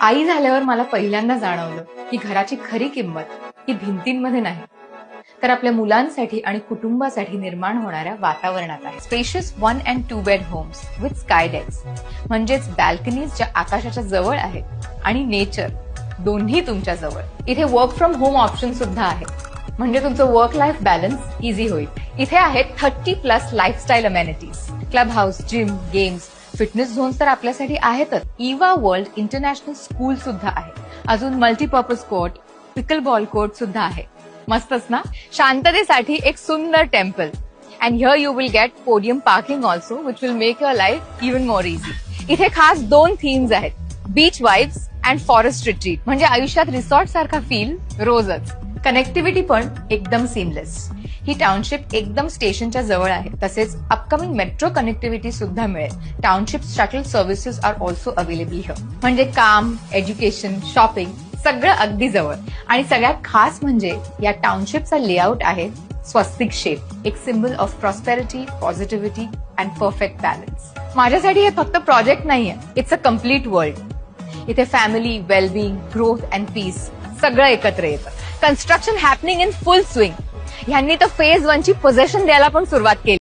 आई झाल्यावर मला पहिल्यांदा जाणवलं की घराची खरी किंमत ही भिंतींमध्ये नाही, तर आपल्या मुलांसाठी आणि कुटुंबासाठी निर्माण होणाऱ्या वातावरणात आहे. Spacious 1 and 2 bed homes with sky decks, म्हणजेच बॅल्कनीज ज्या आकाशाच्या जवळ आहेत आणि नेचर दोन्ही तुमच्या जवळ. इथे वर्क फ्रॉम होम ऑप्शन सुद्धा आहे, म्हणजे तुमचं वर्क लाईफ बॅलन्स इझी होईल. इथे आहेत 30+ lifestyle amenities, club house, gym, games, fitness zones तर आपल्यासाठी आहेतच. इवा वर्ल्ड इंटरनॅशनल स्कूल सुद्धा आहे. अजून मल्टीपर्पज कोर्ट, पिकल बॉल कोर्ट सुद्धा आहे. मस्तच ना. शांततेसाठी एक सुंदर temple, and here you will get podium parking also, which will make your life even more easy. इथे खास 2 थीम्स आहेत, beach vibes and forest retreat, म्हणजे आयुष्यात रिसॉर्ट सारखा फील रोजच. कनेक्टिव्हिटी पण एकदम सीमलेस. ही टाउनशिप एकदम स्टेशनच्या जवळ आहे. तसेच अपकमिंग मेट्रो कनेक्टिव्हिटी सुद्धा मिळेल. Township shuttle services are also available here, म्हणजे काम, एज्युकेशन, शॉपिंग सगळं अगदी जवळ. आणि सगळ्यात खास म्हणजे या टाउनशिपचा लेआउट आहे स्वस्तिक शेप, एक symbol of prosperity, positivity and perfect balance. माझ्यासाठी हे फक्त प्रोजेक्ट नाहीये, इट्स अ कम्प्लीट वर्ल्ड. इथे family, wellbeing, growth and peace सगळं एकत्र येतं. Construction happening in full swing. ह्यांनी तर फेज 1 ची पोझिशन द्यायला पण सुरुवात केली.